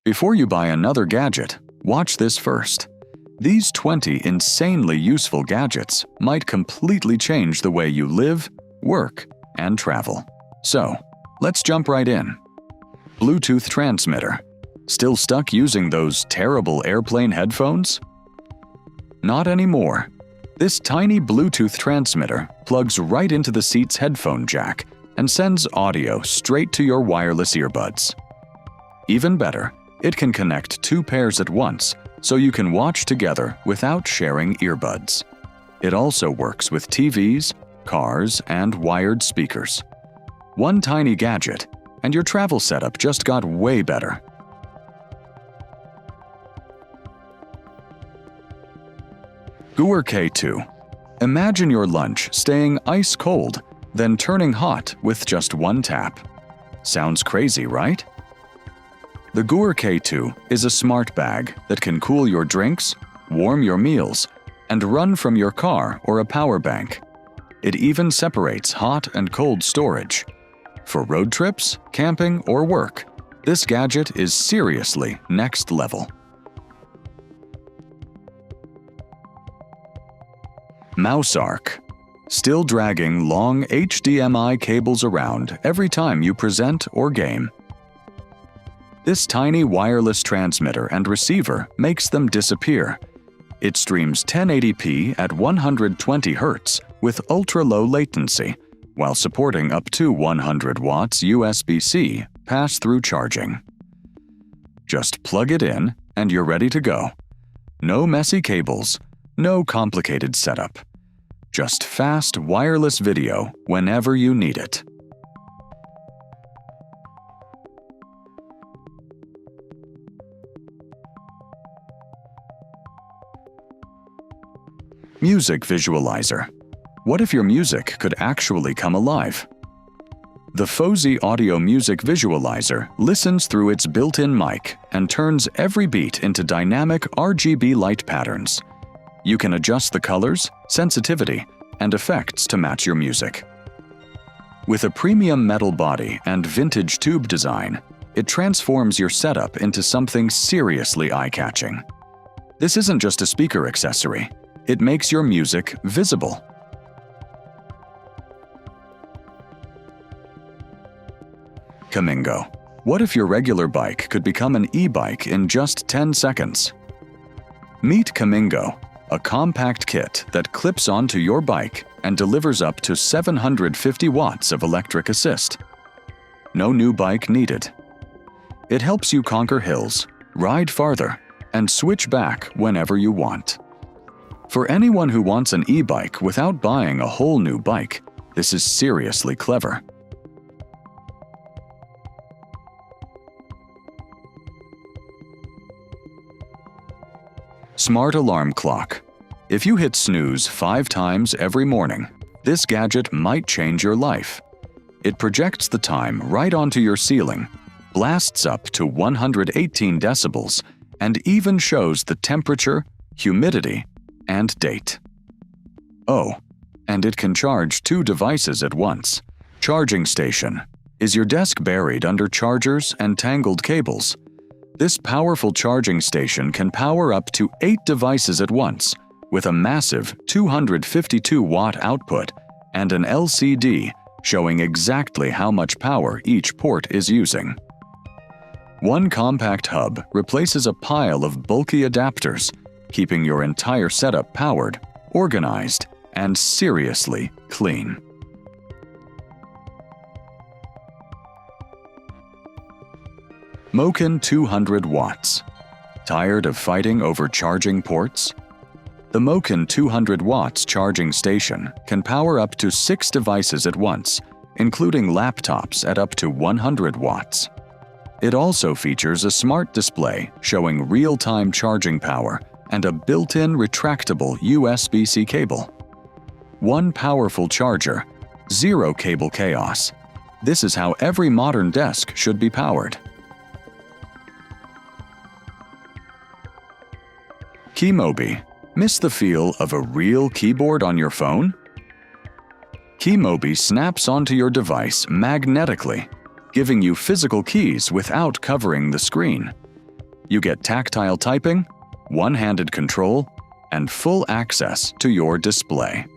Before you buy another gadget, watch this first. These 20 insanely useful gadgets might completely change the way you live, work, and travel. So, let's jump right in. Bluetooth transmitter. Still stuck using those terrible airplane headphones? Not anymore. This tiny Bluetooth transmitter plugs right into the seat's headphone jack and sends audio straight to your wireless earbuds. Even better, it can connect 2 pairs at once, so you can watch together without sharing earbuds. It also works with TVs, cars, and wired speakers. One tiny gadget, and your travel setup just got way better. GUOER K2. Imagine your lunch staying ice cold, then turning hot with just one tap. Sounds crazy, right? The GUOER K2 is a smart bag that can cool your drinks, warm your meals, and run from your car or a power bank. It even separates hot and cold storage. For road trips, camping, or work, this gadget is seriously next level. MouseArc. Still dragging long HDMI cables around every time you present or game. This tiny wireless transmitter and receiver makes them disappear. It streams 1080p at 120 Hz with ultra-low latency, while supporting up to 100 watts USB-C pass-through charging. Just plug it in and you're ready to go. No messy cables, no complicated setup. Just fast wireless video whenever you need it. Music Visualizer. What if your music could actually come alive? The Fosy Audio Music Visualizer listens through its built-in mic and turns every beat into dynamic RGB light patterns. You can adjust the colors, sensitivity, and effects to match your music. With a premium metal body and vintage tube design, it transforms your setup into something seriously eye-catching. This isn't just a speaker accessory. It makes your music visible. Kamingo. What if your regular bike could become an e-bike in just 10 seconds? Meet Kamingo, a compact kit that clips onto your bike and delivers up to 750 watts of electric assist. No new bike needed. It helps you conquer hills, ride farther, and switch back whenever you want. For anyone who wants an e-bike without buying a whole new bike, this is seriously clever. SmartAlarm Clock. If you hit snooze 5 times every morning, this gadget might change your life. It projects the time right onto your ceiling, blasts up to 118 decibels, and even shows the temperature, humidity, and date. Oh, and it can charge 2 devices at once. Charging station. Is your desk buried under chargers and tangled cables? This powerful charging station can power up to 8 devices at once, with a massive 252-watt output and an LCD showing exactly how much power each port is using. One compact hub replaces a pile of bulky adapters, keeping your entire setup powered, organized, and seriously clean. MOKiN 200 watts. Tired of fighting over charging ports? The MOKiN 200 watts charging station can power up to 6 devices at once, including laptops at up to 100 watts. It also features a smart display showing real-time charging power and a built-in retractable USB-C cable. One powerful charger, 0 cable chaos. This is how every modern desk should be powered. KeyMobi. Miss the feel of a real keyboard on your phone? KeyMobi snaps onto your device magnetically, giving you physical keys without covering the screen. You get tactile typing, one-handed control, and full access to your display.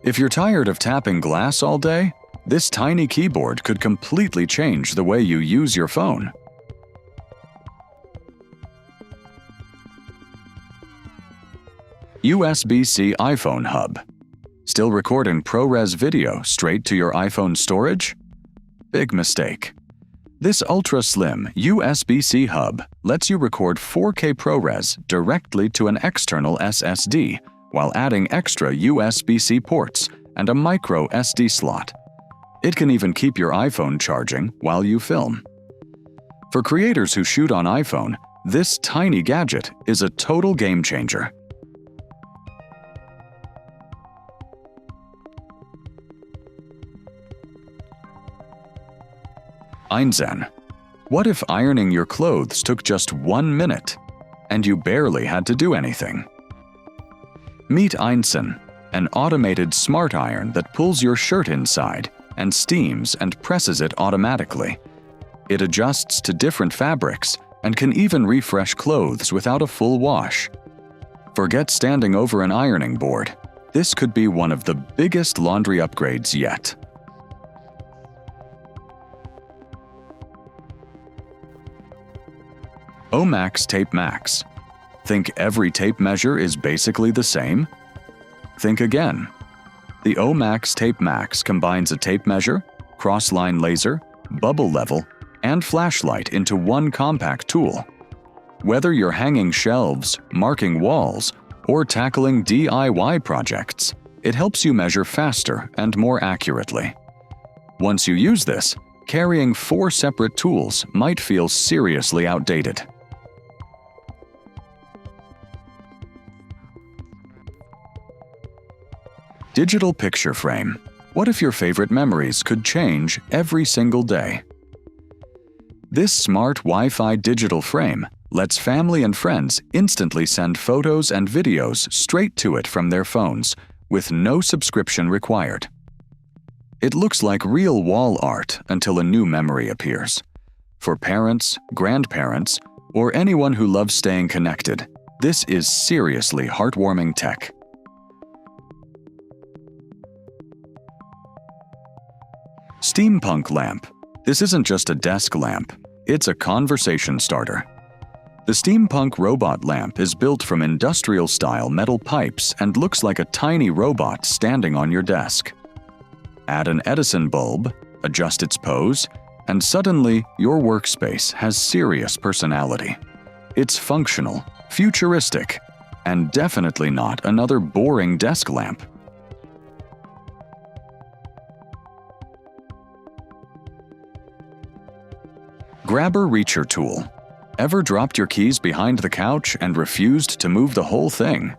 If you're tired of tapping glass all day, this tiny keyboard could completely change the way you use your phone. USB-C iPhone Hub. Still recording ProRes video straight to your iPhone storage? Big mistake. This ultra-slim USB-C hub lets you record 4K ProRes directly to an external SSD while adding extra USB-C ports and a micro SD slot. It can even keep your iPhone charging while you film. For creators who shoot on iPhone, this tiny gadget is a total game changer. Einsen. What if ironing your clothes took just 1 minute and you barely had to do anything? Meet Einsen, an automated smart iron that pulls your shirt inside and steams and presses it automatically. It adjusts to different fabrics and can even refresh clothes without a full wash. Forget standing over an ironing board. This could be one of the biggest laundry upgrades yet. Omaxs TapeMax. Think every tape measure is basically the same? Think again. The Omaxs TapeMax combines a tape measure, cross-line laser, bubble level, and flashlight into one compact tool. Whether you're hanging shelves, marking walls, or tackling DIY projects, it helps you measure faster and more accurately. Once you use this, carrying 4 separate tools might feel seriously outdated. Digital picture frame. What if your favorite memories could change every single day? This smart Wi-Fi digital frame lets family and friends instantly send photos and videos straight to it from their phones, with no subscription required. It looks like real wall art until a new memory appears. For parents, grandparents, or anyone who loves staying connected, this is seriously heartwarming tech. Steampunk lamp. This isn't just a desk lamp, it's a conversation starter. The Steampunk Robot Lamp is built from industrial-style metal pipes and looks like a tiny robot standing on your desk. Add an Edison bulb, adjust its pose, and suddenly your workspace has serious personality. It's functional, futuristic, and definitely not another boring desk lamp. Grabber Reacher Tool. Ever dropped your keys behind the couch and refused to move the whole thing?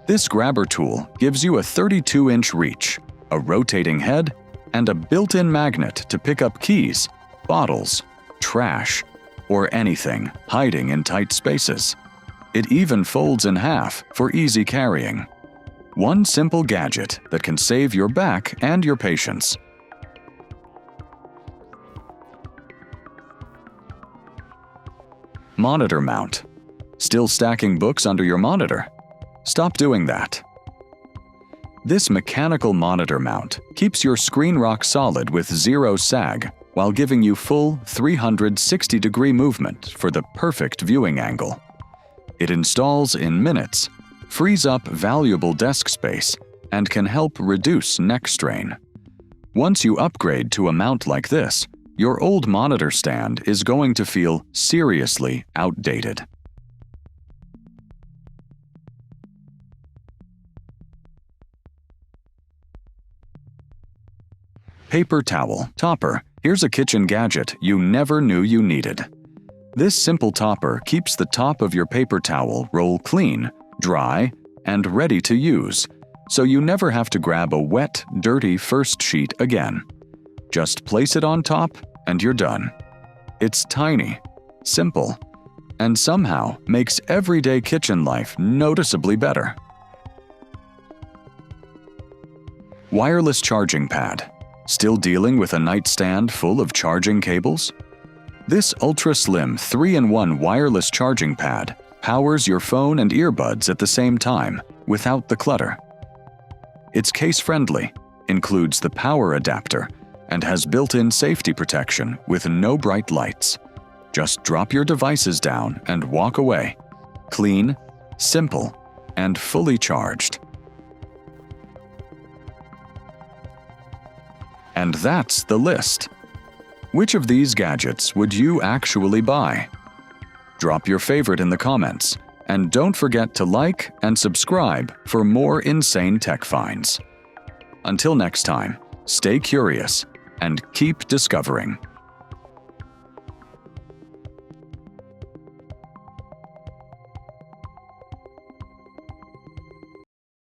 This grabber tool gives you a 32-inch reach, a rotating head, and a built-in magnet to pick up keys, bottles, trash, or anything hiding in tight spaces. It even folds in half for easy carrying. One simple gadget that can save your back and your patience. Monitor mount. Still stacking books under your monitor? Stop doing that. This mechanical monitor mount keeps your screen rock solid with zero sag while giving you full 360-degree movement for the perfect viewing angle. It installs in minutes, frees up valuable desk space, and can help reduce neck strain. Once you upgrade to a mount like this, your old monitor stand is going to feel seriously outdated. Paper towel topper. Here's a kitchen gadget you never knew you needed. This simple topper keeps the top of your paper towel roll clean, dry, and ready to use, so you never have to grab a wet, dirty first sheet again. Just place it on top and you're done. It's tiny, simple, and somehow makes everyday kitchen life noticeably better. Wireless charging pad. Still dealing with a nightstand full of charging cables? This ultra-slim 3-in-1 wireless charging pad powers your phone and earbuds at the same time without the clutter. It's case-friendly, includes the power adapter, and has built-in safety protection with no bright lights. Just drop your devices down and walk away. Clean, simple, and fully charged. And that's the list. Which of these gadgets would you actually buy? Drop your favorite in the comments, and don't forget to like and subscribe for more insane tech finds. Until next time, stay curious and keep discovering.